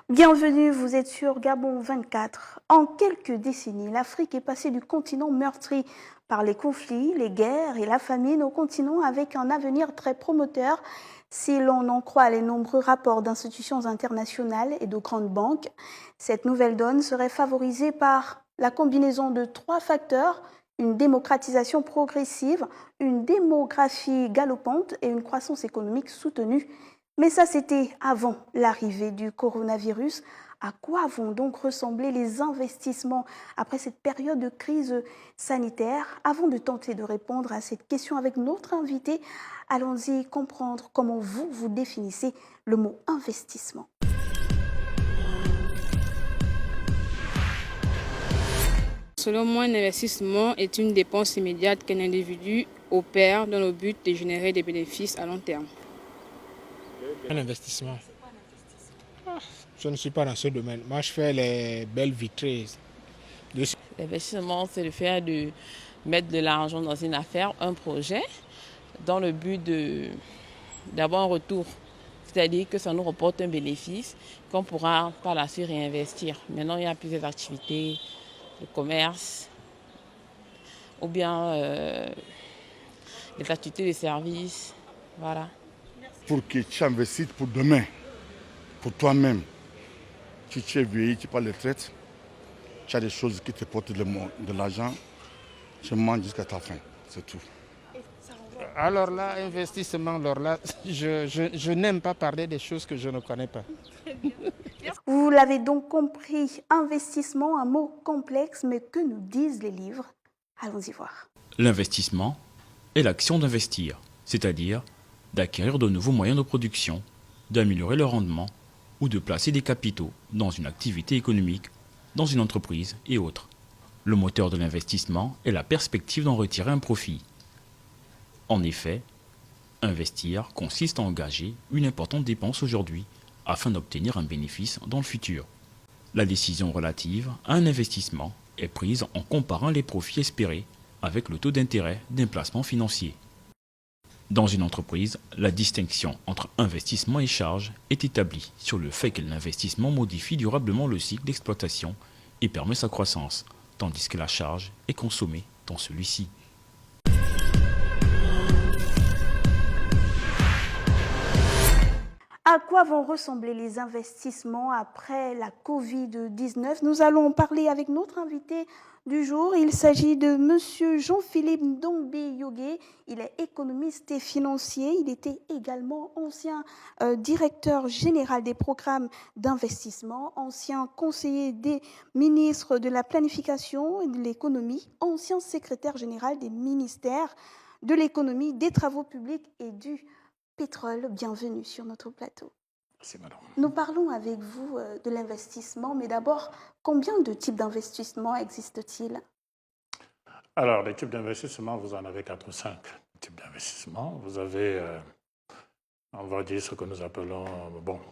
Bienvenue, vous êtes sur Gabon 24. En quelques décennies, l'Afrique est passée du continent meurtri par les conflits, les guerres et la famine au continent avec un avenir très prometteur si l'on en croit les nombreux rapports d'institutions internationales et de grandes banques. Cette nouvelle donne serait favorisée par la combinaison de 3 facteurs: une démocratisation progressive, une démographie galopante et une croissance économique soutenue. Mais ça, c'était avant l'arrivée du coronavirus. À quoi vont donc ressembler les investissements après cette période de crise sanitaire? Avant de tenter de répondre à cette question avec notre invité, allons-y comprendre comment vous définissez le mot investissement. Selon moi, un investissement est une dépense immédiate qu'un individu opère dans le but de générer des bénéfices à long terme. Un investissement. Je ne suis pas dans ce domaine. Moi, je fais les belles vitrées. L'investissement, c'est le fait de mettre de l'argent dans une affaire, un projet, dans le but d'avoir un retour. C'est-à-dire que ça nous rapporte un bénéfice qu'on pourra par la suite réinvestir. Maintenant, il y a plusieurs activités, le commerce, ou bien les activités de services. Voilà. Pour que tu investisses pour demain, pour toi-même. Si tu es vieilli, tu prends les retraite, tu as des choses qui te portent de l'argent, tu manges jusqu'à ta fin, c'est tout. Alors là, investissement, alors là, je n'aime pas parler des choses que je ne connais pas. Vous l'avez donc compris, investissement, un mot complexe, mais que nous disent les livres? Allons-y voir. L'investissement est l'action d'investir, c'est-à-dire d'acquérir de nouveaux moyens de production, d'améliorer le rendement ou de placer des capitaux dans une activité économique, dans une entreprise et autres. Le moteur de l'investissement est la perspective d'en retirer un profit. En effet, investir consiste à engager une importante dépense aujourd'hui afin d'obtenir un bénéfice dans le futur. La décision relative à un investissement est prise en comparant les profits espérés avec le taux d'intérêt d'un placement financier. Dans une entreprise, la distinction entre investissement et charge est établie sur le fait que l'investissement modifie durablement le cycle d'exploitation et permet sa croissance, tandis que la charge est consommée dans celui-ci. À quoi vont ressembler les investissements après la Covid-19? Nous allons en parler avec notre invité du jour. Il s'agit de M. Jean-Philippe Ndombe-Yogué. Il est économiste et financier. Il était également ancien directeur général des programmes d'investissement, ancien conseiller des ministres de la planification et de l'économie, ancien secrétaire général des ministères de l'économie, des travaux publics et du pétrole. Bienvenue sur notre plateau. Merci, madame. Nous parlons avec vous de l'investissement, mais d'abord, combien de types d'investissement existent-ils? Alors, les types d'investissement, vous en avez 4 ou 5 types d'investissement. Vous avez, on va dire ce que nous appelons,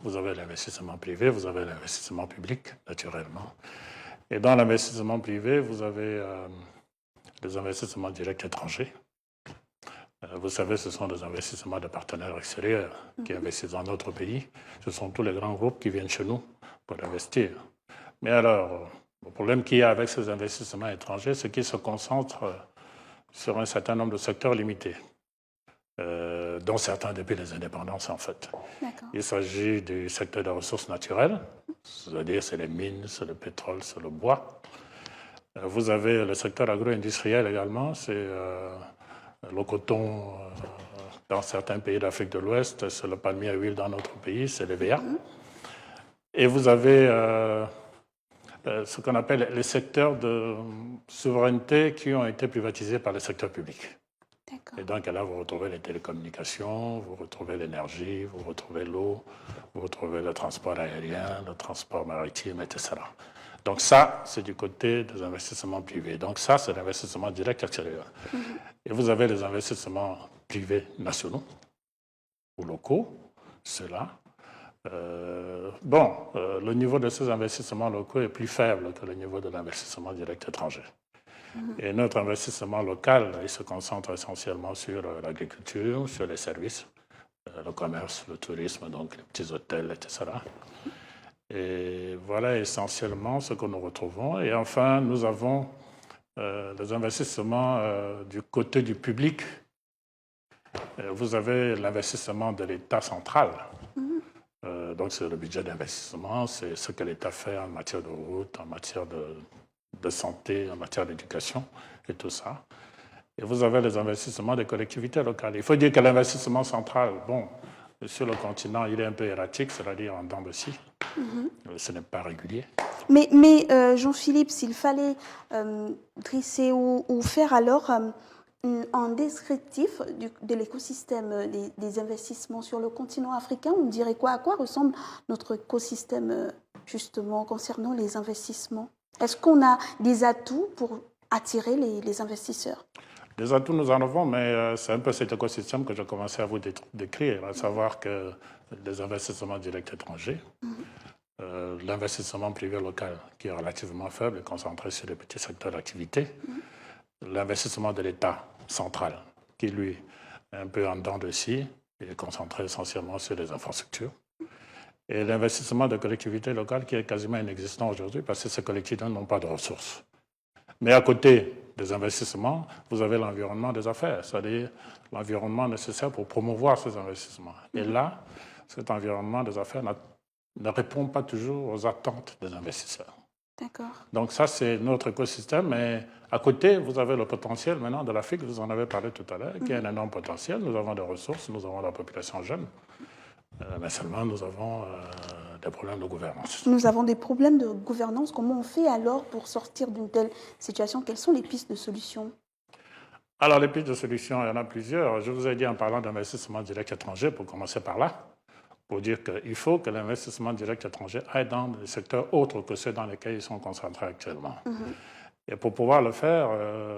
vous avez l'investissement privé, vous avez l'investissement public, naturellement. Et dans l'investissement privé, vous avez les investissements directs étrangers. Vous savez, ce sont des investissements de partenaires extérieurs qui investissent dans notre pays. Ce sont tous les grands groupes qui viennent chez nous pour investir. Mais alors, le problème qu'il y a avec ces investissements étrangers, c'est qu'ils se concentrent sur un certain nombre de secteurs limités, dont certains depuis les indépendances, en fait. Il s'agit du secteur des ressources naturelles, c'est-à-dire c'est les mines, c'est le pétrole, c'est le bois. Vous avez le secteur agro-industriel également, c'est le coton dans certains pays d'Afrique de l'Ouest, c'est le palmier à huile dans notre pays, c'est l'EVA. Et vous avez ce qu'on appelle les secteurs de souveraineté qui ont été privatisés par le secteur public. Et donc là, vous retrouvez les télécommunications, vous retrouvez l'énergie, vous retrouvez l'eau, vous retrouvez le transport aérien, le transport maritime, etc. Donc ça, c'est du côté des investissements privés. Donc ça, c'est l'investissement direct extérieur. Et vous avez les investissements privés nationaux ou locaux, ceux-là. Le niveau de ces investissements locaux est plus faible que le niveau de l'investissement direct étranger. Et notre investissement local, il se concentre essentiellement sur l'agriculture, sur les services, le commerce, le tourisme, donc les petits hôtels, etc. Et voilà essentiellement ce que nous retrouvons. Et enfin, nous avons des investissements du côté du public. Vous avez l'investissement de l'État central. Donc, c'est le budget d'investissement, c'est ce que l'État fait en matière de route, en matière de santé, en matière d'éducation et tout ça. Et vous avez les investissements des collectivités locales. Il faut dire que l'investissement central, sur le continent, il est un peu erratique, c'est-à-dire en dents de scie. Ce n'est pas régulier. Mais Jean-Philippe, s'il fallait dresser ou faire alors un descriptif de l'écosystème des investissements sur le continent africain, on dirait quoi? À quoi ressemble notre écosystème justement concernant les investissements? Est-ce qu'on a des atouts pour attirer les investisseurs? Des atouts, nous en avons, mais c'est un peu cet écosystème que j'ai commencé à vous décrire, à savoir que les investissements directs étrangers, l'investissement privé local qui est relativement faible et concentré sur les petits secteurs d'activité, l'investissement de l'État central qui, lui, est un peu en dents de scie et est concentré essentiellement sur les infrastructures, et l'investissement de collectivités locales qui est quasiment inexistant aujourd'hui parce que ces collectivités n'ont pas de ressources. Mais à côté des investissements, vous avez l'environnement des affaires, c'est-à-dire l'environnement nécessaire pour promouvoir ces investissements. Et là, cet environnement des affaires ne répond pas toujours aux attentes des investisseurs. D'accord. Donc ça, c'est notre écosystème. Mais à côté, vous avez le potentiel maintenant de l'Afrique, vous en avez parlé tout à l'heure, qui est un énorme potentiel. Nous avons des ressources, nous avons la population jeune, mais seulement nous avons des problèmes de gouvernance. Nous avons des problèmes de gouvernance. Comment on fait alors pour sortir d'une telle situation? Quelles sont les pistes de solution? Alors, les pistes de solution, il y en a plusieurs. Je vous ai dit en parlant d'investissement direct étranger, pour commencer par là, pour dire qu'il faut que l'investissement direct étranger aille dans des secteurs autres que ceux dans lesquels ils sont concentrés actuellement. Et pour pouvoir le faire,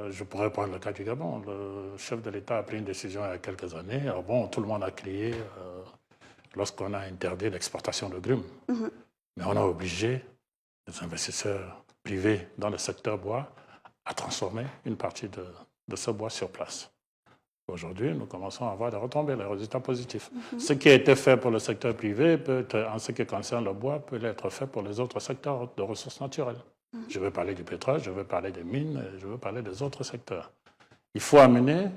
je pourrais prendre le cas du Gabon. Le chef de l'État a pris une décision il y a quelques années. Tout le monde a crié lorsqu'on a interdit l'exportation de grumes. Mais on a obligé les investisseurs privés dans le secteur bois à transformer une partie de ce bois sur place. Aujourd'hui, nous commençons à avoir des retombées, des résultats positifs. Ce qui a été fait pour le secteur privé, en ce qui concerne le bois, peut être fait pour les autres secteurs de ressources naturelles. Je veux parler du pétrole, je veux parler des mines, je veux parler des autres secteurs. Il faut amener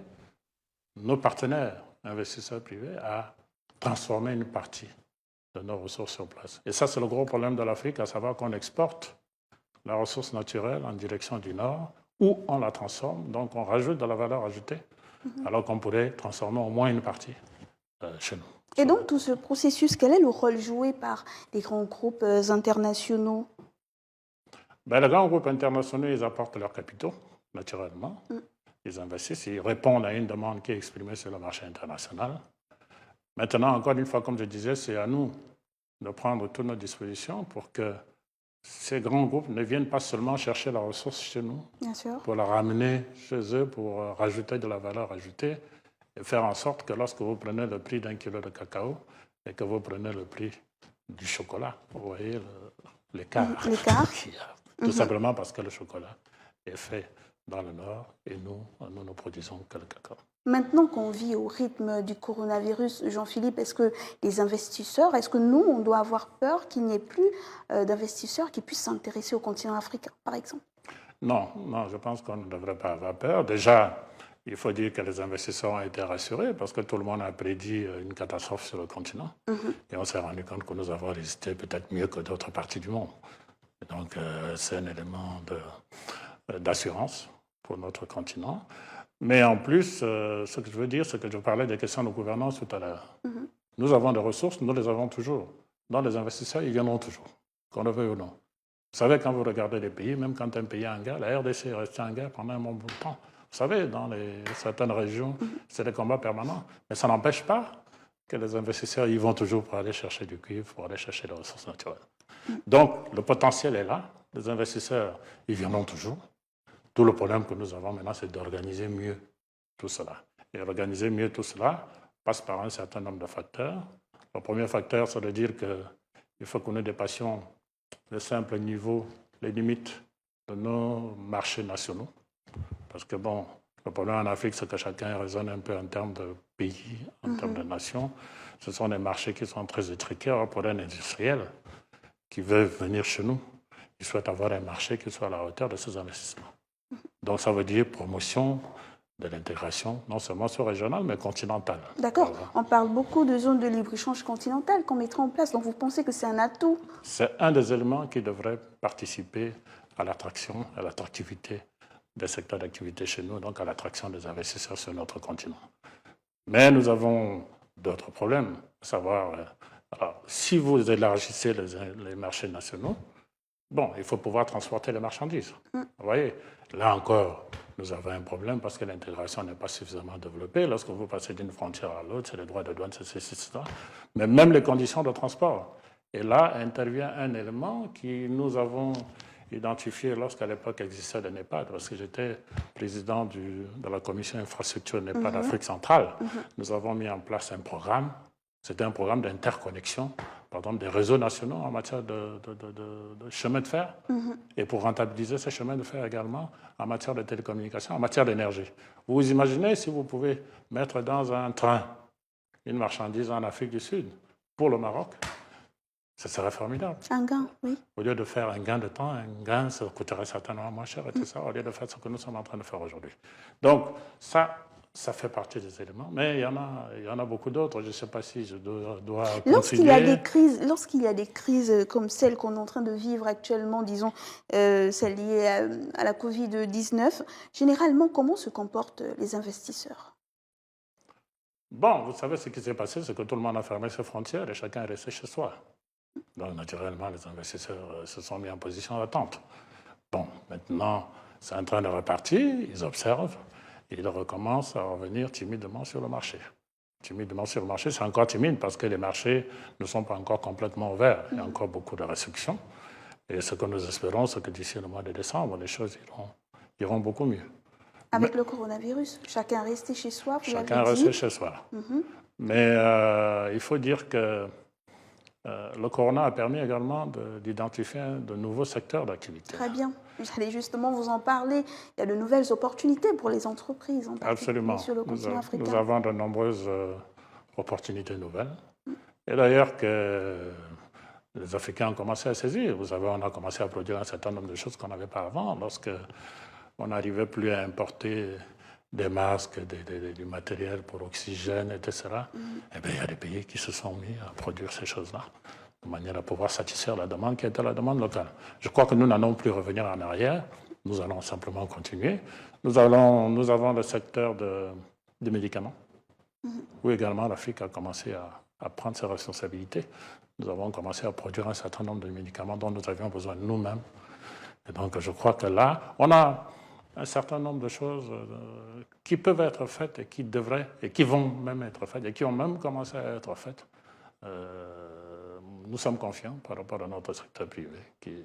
nos partenaires investisseurs privés à transformer une partie de nos ressources sur place. Et ça, c'est le gros problème de l'Afrique, à savoir qu'on exporte la ressource naturelle en direction du nord, où on la transforme, donc on rajoute de la valeur ajoutée, alors qu'on pourrait transformer au moins une partie chez nous. Et donc, tout ce processus, quel est le rôle joué par les grands groupes internationaux? Les grands groupes internationaux, ils apportent leurs capitaux, naturellement. Ils investissent, ils répondent à une demande qui est exprimée sur le marché international. Maintenant, encore une fois, comme je disais, c'est à nous de prendre toutes nos dispositions pour que ces grands groupes ne viennent pas seulement chercher la ressource chez nous, Bien sûr. pour la ramener chez eux, pour rajouter de la valeur ajoutée et faire en sorte que lorsque vous prenez le prix d'un kilo de cacao et que vous prenez le prix du chocolat, vous voyez l'écart. Tout simplement parce que le chocolat est fait dans le Nord et nous ne produisons que le cacao. Maintenant qu'on vit au rythme du coronavirus, Jean-Philippe, est-ce que les investisseurs, est-ce que nous, on doit avoir peur qu'il n'y ait plus d'investisseurs qui puissent s'intéresser au continent africain, par exemple? Non, je pense qu'on ne devrait pas avoir peur. Déjà, il faut dire que les investisseurs ont été rassurés parce que tout le monde a prédit une catastrophe sur le continent. Et on s'est rendu compte que nous avons résisté peut-être mieux que d'autres parties du monde. Et donc, c'est un élément d'assurance pour notre continent. Mais en plus, ce que je veux dire, c'est que je parlais des questions de gouvernance tout à l'heure. Nous avons des ressources, nous les avons toujours. Dans les investisseurs, ils viendront toujours, qu'on le veuille ou non. Vous savez, quand vous regardez les pays, même quand un pays est en guerre, la RDC est restée en guerre pendant un bon bout de temps. Vous savez, dans certaines régions, c'est des combats permanents. Mais ça n'empêche pas que les investisseurs y vont toujours pour aller chercher du cuivre, pour aller chercher des ressources naturelles. Donc, le potentiel est là, Les investisseurs, ils viendront toujours. Tout le problème que nous avons maintenant, c'est d'organiser mieux tout cela. Et organiser mieux tout cela passe par un certain nombre de facteurs. Le premier facteur, c'est de dire qu'il faut que nous dépassions le simple niveau, les limites de nos marchés nationaux. Parce que, bon, le problème en Afrique, c'est que chacun raisonne un peu en termes de pays, en termes de nations. Ce sont des marchés qui sont très étriqués. Alors, pour un industriel qui veut venir chez nous, il souhaite avoir un marché qui soit à la hauteur de ses investissements. Donc, ça veut dire promotion de l'intégration, non seulement régionale, mais continentale. D'accord. Voilà. On parle beaucoup de zones de libre-échange continentale qu'on mettra en place. Donc, vous pensez que c'est un atout? C'est un des éléments qui devrait participer à l'attraction, à l'attractivité des secteurs d'activité chez nous, donc à l'attraction des investisseurs sur notre continent. Mais nous avons d'autres problèmes, à savoir, alors, si vous élargissez les marchés nationaux, bon, il faut pouvoir transporter les marchandises. Vous voyez, là encore, nous avons un problème parce que l'intégration n'est pas suffisamment développée. Lorsque vous passez d'une frontière à l'autre, c'est les droits de douane, c'est etc. Mais même les conditions de transport. Et là intervient un élément qui nous avons identifié lorsqu'à l'époque existait le NEPAD, parce que j'étais président de la commission infrastructure NEPAD Afrique centrale. Nous avons mis en place un programme. C'était un programme d'interconnexion, par exemple, des réseaux nationaux en matière de chemin de fer, et pour rentabiliser ces chemins de fer également en matière de télécommunications, en matière d'énergie. Vous vous imaginez si vous pouvez mettre dans un train une marchandise en Afrique du Sud pour le Maroc, ce serait formidable. Un gain, oui. Au lieu de faire un gain de temps, un gain, ça coûterait certainement moins cher et tout ça, au lieu de faire ce que nous sommes en train de faire aujourd'hui. Donc, ça fait partie des éléments, mais il y en a beaucoup d'autres. Je ne sais pas si je dois continuer. Lorsqu'il y a des crises comme celle qu'on est en train de vivre actuellement, disons celle liée à la Covid-19, généralement, comment se comportent les investisseurs? Bon, vous savez ce qui s'est passé, c'est que tout le monde a fermé ses frontières et chacun est resté chez soi. Donc, naturellement, les investisseurs se sont mis en position d'attente. Bon, maintenant, c'est en train de repartir, ils observent. Ils recommencent à revenir timidement sur le marché. Timidement sur le marché, c'est encore timide parce que les marchés ne sont pas encore complètement ouverts. Il y a encore beaucoup de restrictions. Et ce que nous espérons, c'est que d'ici le mois de décembre, les choses iront beaucoup mieux. Avec le coronavirus, chacun est resté chez soi, vous l'avez dit. Chacun est resté chez soi. Mais il faut dire que le corona a permis également d'identifier de nouveaux secteurs d'activité. Très bien. J'allais justement vous en parler. Il y a de nouvelles opportunités pour les entreprises, en particulier sur le continent africain. Nous avons de nombreuses opportunités nouvelles. Et d'ailleurs que les Africains ont commencé à saisir. Vous savez, on a commencé à produire un certain nombre de choses qu'on n'avait pas avant. Lorsque on n'arrivait plus à importer des masques, du matériel pour oxygène, etc. Eh bien, il y a des pays qui se sont mis à produire ces choses-là, de manière à pouvoir satisfaire la demande qui était la demande locale. Je crois que nous n'allons plus revenir en arrière, nous allons simplement continuer. Nous avons le secteur des médicaments, où également l'Afrique a commencé à prendre ses responsabilités. Nous avons commencé à produire un certain nombre de médicaments dont nous avions besoin nous-mêmes. Et donc, je crois que là, on a un certain nombre de choses qui peuvent être faites et qui devraient, et qui vont même être faites, et qui ont même commencé à être faites. Nous sommes confiants par rapport à notre secteur privé qui,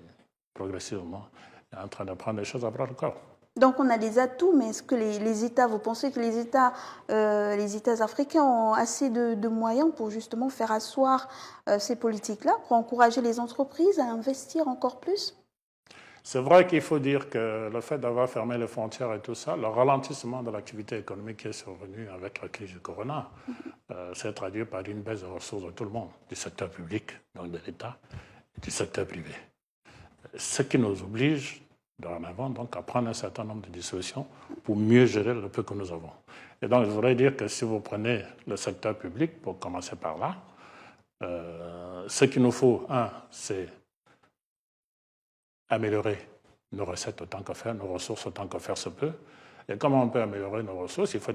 progressivement, est en train de prendre les choses à bras le corps. Donc on a des atouts, mais est-ce que les États, vous pensez que les États africains ont assez de moyens pour justement faire asseoir ces politiques-là, pour encourager les entreprises à investir encore plus? C'est vrai qu'il faut dire que le fait d'avoir fermé les frontières et tout ça, le ralentissement de l'activité économique qui est survenu avec la crise du corona, s'est traduit par une baisse de ressources de tout le monde, du secteur public, donc de l'État, et du secteur privé. Ce qui nous oblige, dorénavant, donc, à prendre un certain nombre de dispositions pour mieux gérer le peu que nous avons. Et donc, je voudrais dire que si vous prenez le secteur public, pour commencer par là, ce qu'il nous faut, c'est améliorer nos recettes autant que faire, nos ressources autant que faire se peut. Et comment on peut améliorer nos ressources? Il faut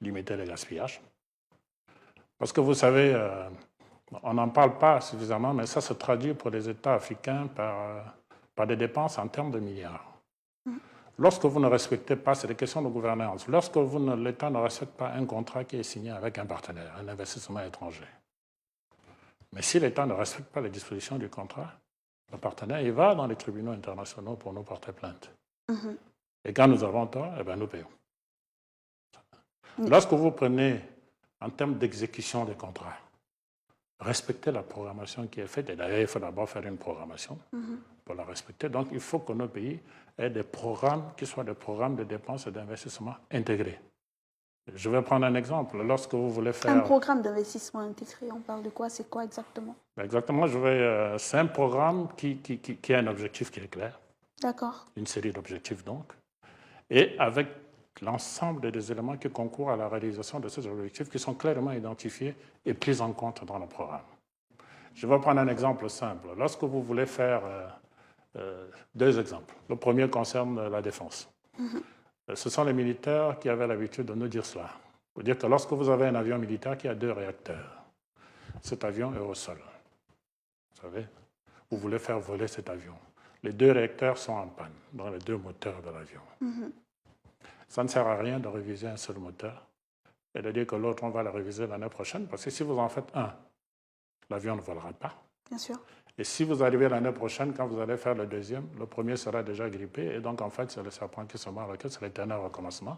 limiter les gaspillages. Parce que vous savez, on n'en parle pas suffisamment, mais ça se traduit pour les États africains par des dépenses en termes de milliards. Lorsque vous ne respectez pas, c'est des questions de gouvernance, lorsque l'État ne respecte pas un contrat qui est signé avec un partenaire, un investissement étranger, mais si l'État ne respecte pas les dispositions du contrat, le partenaire, il va dans les tribunaux internationaux pour nous porter plainte. Et quand nous avons tort, eh bien, nous payons. Lorsque vous prenez, en termes d'exécution des contrats, respectez la programmation qui est faite. Et d'ailleurs, il faut d'abord faire une programmation pour la respecter. Donc, il faut que nos pays aient des programmes qui soient des programmes de dépenses et d'investissement intégrés. Je vais prendre un exemple. Lorsque vous voulez faire... Un programme d'investissement intégré, on parle de quoi? C'est quoi exactement? Exactement, c'est un programme qui a un objectif qui est clair. D'accord. Une série d'objectifs, donc. Et avec l'ensemble des éléments qui concourent à la réalisation de ces objectifs qui sont clairement identifiés et pris en compte dans le programme. Je vais prendre un exemple simple. Lorsque vous voulez faire deux exemples. Le premier concerne la défense. Ce sont les militaires qui avaient l'habitude de nous dire cela. Pour dire que lorsque vous avez un avion militaire qui a 2 réacteurs, cet avion est au sol. Vous savez, vous voulez faire voler cet avion. Les 2 réacteurs sont en panne dans les 2 moteurs de l'avion. Ça ne sert à rien de réviser un seul moteur et de dire que l'autre, on va le réviser l'année prochaine, parce que si vous en faites un, l'avion ne volera pas. Bien sûr. Et si vous arrivez l'année prochaine, quand vous allez faire le deuxième, le premier sera déjà grippé. Et donc, en fait, c'est le serpent qui se mord la queue, c'est l'éternel recommencement.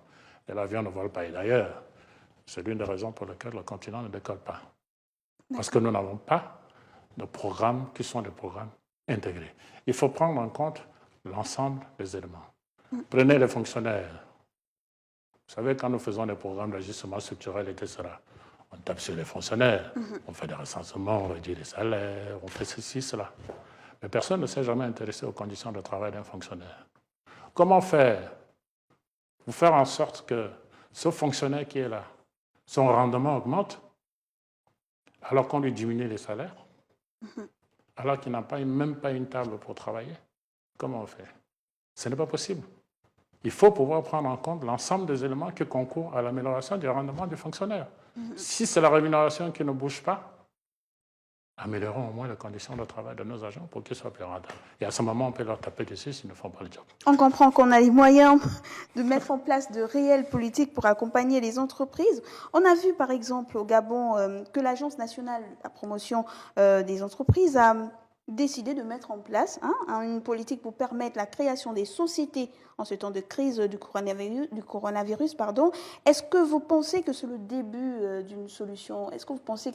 Et l'avion ne vole pas. Et d'ailleurs, c'est l'une des raisons pour lesquelles le continent ne décolle pas. Parce que nous n'avons pas de programmes qui sont des programmes intégrés. Il faut prendre en compte l'ensemble des éléments. Prenez les fonctionnaires. Vous savez, quand nous faisons des programmes d'ajustement structurel, etc., on tape sur les fonctionnaires, on fait des recensements, on réduit les salaires, on fait ceci, cela. Mais personne ne s'est jamais intéressé aux conditions de travail d'un fonctionnaire. Comment faire pour faire en sorte que ce fonctionnaire qui est là, son rendement augmente, alors qu'on lui diminue les salaires, alors qu'il n'a même pas une table pour travailler? Comment on fait? Ce n'est pas possible. Il faut pouvoir prendre en compte l'ensemble des éléments qui concourent à l'amélioration du rendement du fonctionnaire. Si c'est la rémunération qui ne bouge pas, améliorons au moins les conditions de travail de nos agents pour qu'ils soient plus rentables. Et à ce moment, on peut leur taper dessus s'ils ne font pas le job. On comprend qu'on a les moyens de mettre en place de réelles politiques pour accompagner les entreprises. On a vu, par exemple, au Gabon, que l'Agence nationale de la promotion des entreprises a décidé de mettre en place une politique pour permettre la création des sociétés en ce temps de crise du coronavirus. Est-ce que vous pensez que c'est le début d'une solution? Est-ce que vous pensez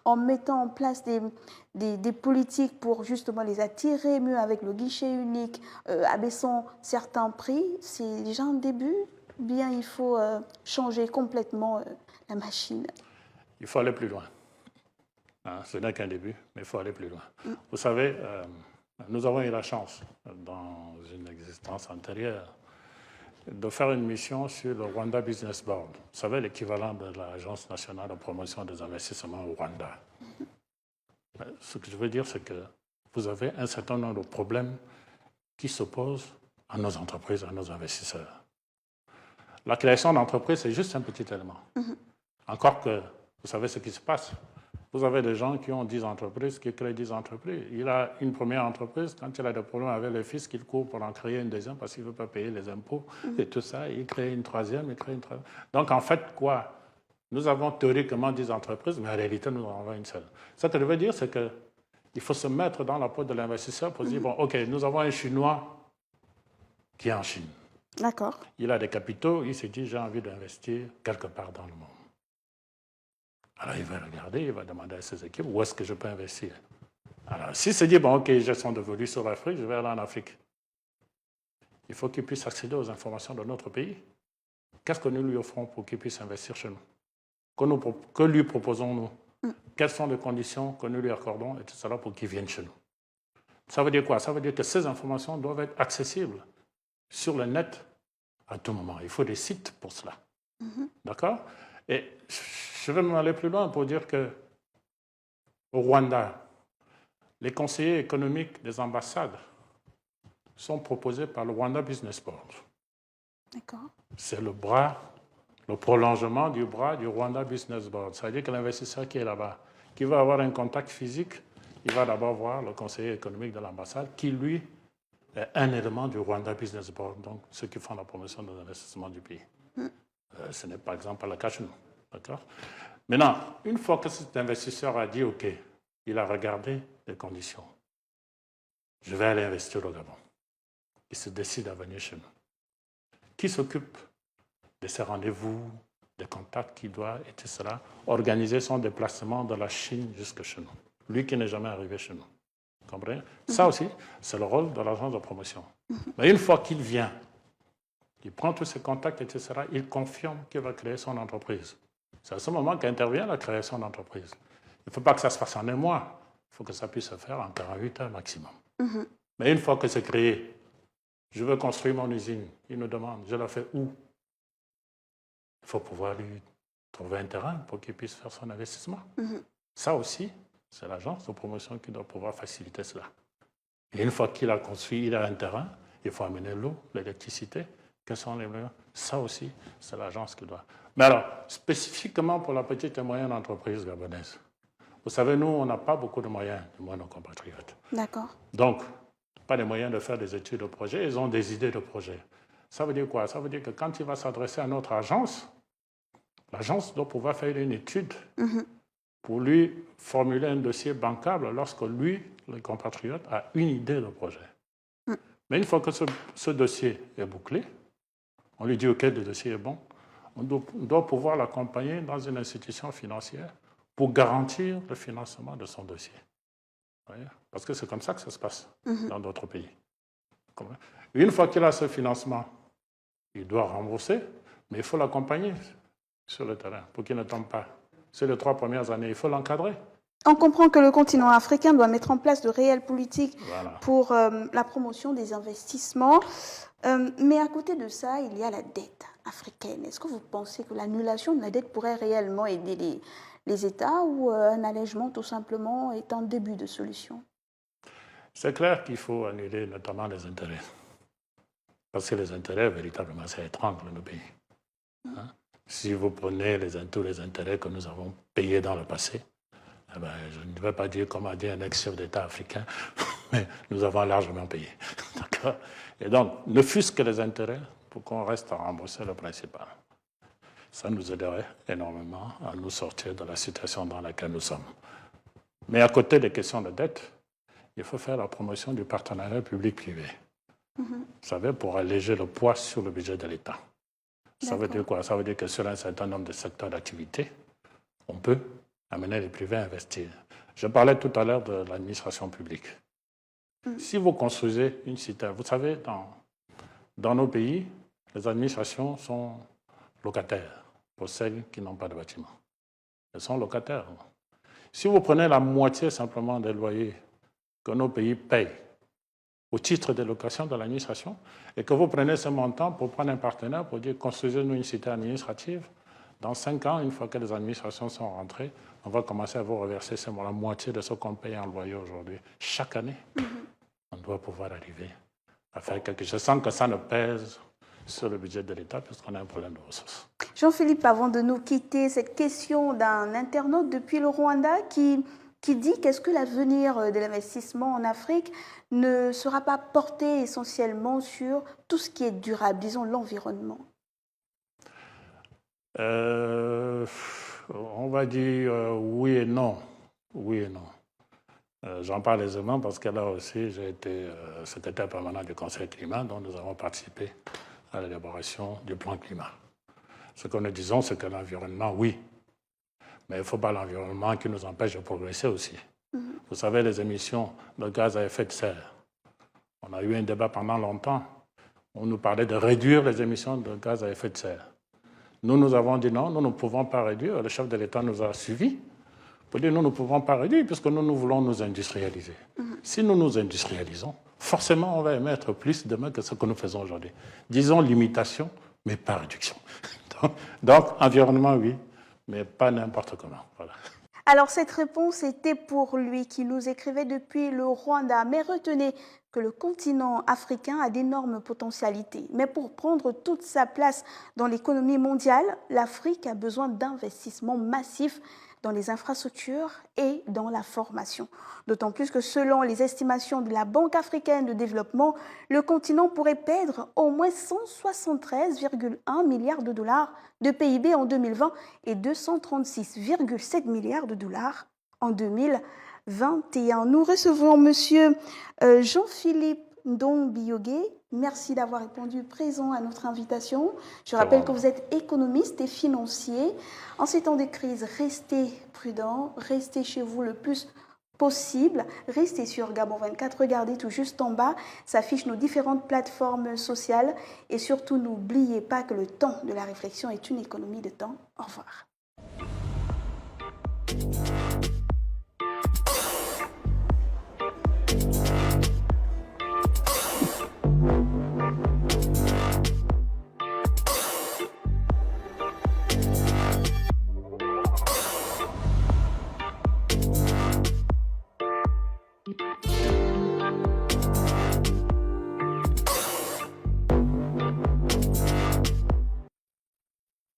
en mettant en place des politiques pour justement les attirer mieux avec le guichet unique, abaissant certains prix, c'est déjà un début? Bien, il faut changer complètement la machine. Il faut aller plus loin. Ce n'est qu'un début, mais il faut aller plus loin. Vous savez, nous avons eu la chance, dans une existence antérieure, de faire une mission sur le Rwanda Business Board. Vous savez, l'équivalent de l'Agence nationale de promotion des investissements au Rwanda. Ce que je veux dire, c'est que vous avez un certain nombre de problèmes qui s'opposent à nos entreprises, à nos investisseurs. La création d'entreprises, c'est juste un petit élément. Encore que, vous savez ce qui se passe. Vous avez des gens qui ont 10 entreprises, qui créent 10 entreprises. Il a une première entreprise, quand il a des problèmes avec les fiscs, il court pour en créer une deuxième parce qu'il ne veut pas payer les impôts et tout ça. Il crée une troisième, il crée une troisième. Donc, en fait, quoi? Nous avons théoriquement 10 entreprises, mais en réalité, nous en avons une seule. Ce que je veux dire, c'est qu'il faut se mettre dans la peau de l'investisseur pour dire, bon, OK, nous avons un Chinois qui est en Chine. D'accord. Il a des capitaux, il s'est dit, j'ai envie d'investir quelque part dans le monde. Alors, il va regarder, il va demander à ses équipes où est-ce que je peux investir. Alors, s'il se dit, bon, OK, j'ai son devenu sur l'Afrique, je vais aller en Afrique. Il faut qu'il puisse accéder aux informations de notre pays. Qu'est-ce que nous lui offrons pour qu'il puisse investir chez nous? Que lui proposons-nous? Quelles sont les conditions que nous lui accordons, etc., pour qu'il vienne chez nous? Ça veut dire quoi? Ça veut dire que ces informations doivent être accessibles sur le net à tout moment. Il faut des sites pour cela. D'accord? Et je vais m'aller plus loin pour dire qu'au Rwanda, les conseillers économiques des ambassades sont proposés par le Rwanda Business Board. D'accord. C'est le prolongement du bras du Rwanda Business Board. C'est-à-dire que l'investisseur qui est là-bas, qui va avoir un contact physique, il va d'abord voir le conseiller économique de l'ambassade, qui, lui, est un élément du Rwanda Business Board, donc ceux qui font la promotion des investissements du pays. Ce n'est par exemple pas le cas chez nous. D'accord? Maintenant, une fois que cet investisseur a dit OK, il a regardé les conditions. je vais aller investir au Gabon. Il se décide à venir chez nous. Qui s'occupe de ces rendez-vous, des contacts qu'il doit, etc., organiser son déplacement de la Chine jusque chez nous. Lui qui n'est jamais arrivé chez nous. Vous comprenez? Ça aussi, c'est le rôle de l'agence de promotion. Mais une fois qu'il vient, il prend tous ses contacts, etc., il confirme qu'il va créer son entreprise. C'est à ce moment qu'intervient la création d'entreprise. Il ne faut pas que ça se fasse en un mois. Il faut que ça puisse se faire en 48 heures maximum. Mais une fois que c'est créé, je veux construire mon usine. Il nous demande, je la fais où? Il faut pouvoir lui trouver un terrain pour qu'il puisse faire son investissement. Ça aussi, c'est l'agence de promotion qui doit pouvoir faciliter cela. Et une fois qu'il a construit, il a un terrain, il faut amener l'eau, l'électricité. Quels sont les moyens? Ça aussi, c'est l'agence qui doit. Mais alors, spécifiquement pour la petite et moyenne entreprise gabonaise, vous savez, nous, on n'a pas beaucoup de moyens, du moins nos compatriotes. D'accord. Donc, pas les moyens de faire des études de projet, ils ont des idées de projet. Ça veut dire quoi? Ça veut dire que quand il va s'adresser à notre agence, l'agence doit pouvoir faire une étude pour lui formuler un dossier bancable lorsque lui, le compatriote, a une idée de projet. Mais une fois que ce dossier est bouclé, on lui dit OK, le dossier est bon, on doit pouvoir l'accompagner dans une institution financière pour garantir le financement de son dossier. Vous voyez? Parce que c'est comme ça que ça se passe dans d'autres pays. Une fois qu'il a ce financement, il doit rembourser, mais il faut l'accompagner sur le terrain pour qu'il ne tombe pas. C'est les 3 premières années, il faut l'encadrer. On comprend que le continent africain doit mettre en place de réelles politiques Voilà. pour la promotion des investissements. Mais à côté de ça, il y a la dette africaine. Est-ce que vous pensez que l'annulation de la dette pourrait réellement aider les États ou un allègement tout simplement est un début de solution? C'est clair qu'il faut annuler notamment les intérêts. Parce que les intérêts, véritablement, ça étrangle nos pays. Hein? Si vous prenez tous les intérêts que nous avons payés dans le passé, eh ben, je ne vais pas dire comme a dit un ex-chef d'État africain, mais nous avons largement payé. D'accord? Et donc, ne fût-ce que les intérêts pour qu'on reste à rembourser le principal. Ça nous aiderait énormément à nous sortir de la situation dans laquelle nous sommes. Mais à côté des questions de dette, il faut faire la promotion du partenariat public-privé. Vous savez, pour alléger le poids sur le budget de l'État. Ça veut dire quoi? Ça veut dire que sur un certain nombre de secteurs d'activité, on peut amener les privés à investir. Je parlais tout à l'heure de l'administration publique. Si vous construisez une cité, vous savez, dans nos pays, les administrations sont locataires pour celles qui n'ont pas de bâtiment. Elles sont locataires. Si vous prenez la moitié simplement des loyers que nos pays payent au titre des locations de l'administration et que vous prenez ce montant pour prendre un partenaire pour dire construisez-nous une cité administrative, dans 5 ans, une fois que les administrations sont rentrées, on va commencer à vous reverser la moitié de ce qu'on paye en loyer aujourd'hui. Chaque année, on doit pouvoir arriver à faire quelque chose sans que ça ne pèse sur le budget de l'État puisqu'on a un problème de ressources. Jean-Philippe, avant de nous quitter, cette question d'un internaute depuis le Rwanda qui dit qu'est-ce que l'avenir de l'investissement en Afrique ne sera pas porté essentiellement sur tout ce qui est durable, disons l'environnement? On va dire oui et non. Oui et non. J'en parle aisément parce que là aussi, j'ai été secrétaire permanent du Conseil climat, dont nous avons participé à l'élaboration du plan climat. Ce que nous disons, c'est que l'environnement, oui, mais il ne faut pas l'environnement qui nous empêche de progresser aussi. Vous savez, les émissions de gaz à effet de serre. On a eu un débat pendant longtemps. On nous parlait de réduire les émissions de gaz à effet de serre. Nous avons dit non, nous ne pouvons pas réduire. Le chef de l'État nous a suivis pour dire nous ne pouvons pas réduire puisque nous voulons nous industrialiser. Si nous nous industrialisons, forcément, on va émettre plus demain que ce que nous faisons aujourd'hui. Disons limitation, mais pas réduction. Donc, environnement, oui, mais pas n'importe comment. Voilà. Alors, cette réponse était pour lui qui nous écrivait depuis le Rwanda. Mais retenez que le continent africain a d'énormes potentialités. Mais pour prendre toute sa place dans l'économie mondiale, l'Afrique a besoin d'investissements massifs dans les infrastructures et dans la formation. D'autant plus que selon les estimations de la Banque africaine de développement, le continent pourrait perdre au moins 173,1 milliards de dollars de PIB en 2020 et 236,7 milliards de dollars en 2030. 2021. Nous recevons Monsieur Jean-Philippe Ndong-Biyogué. Merci d'avoir répondu présent à notre invitation. Je rappelle que vous êtes économiste et financier. En ces temps de crise, restez prudent, restez chez vous le plus possible. Restez sur Gabon 24, regardez tout juste en bas, s'affichent nos différentes plateformes sociales et surtout n'oubliez pas que le temps de la réflexion est une économie de temps. Au revoir.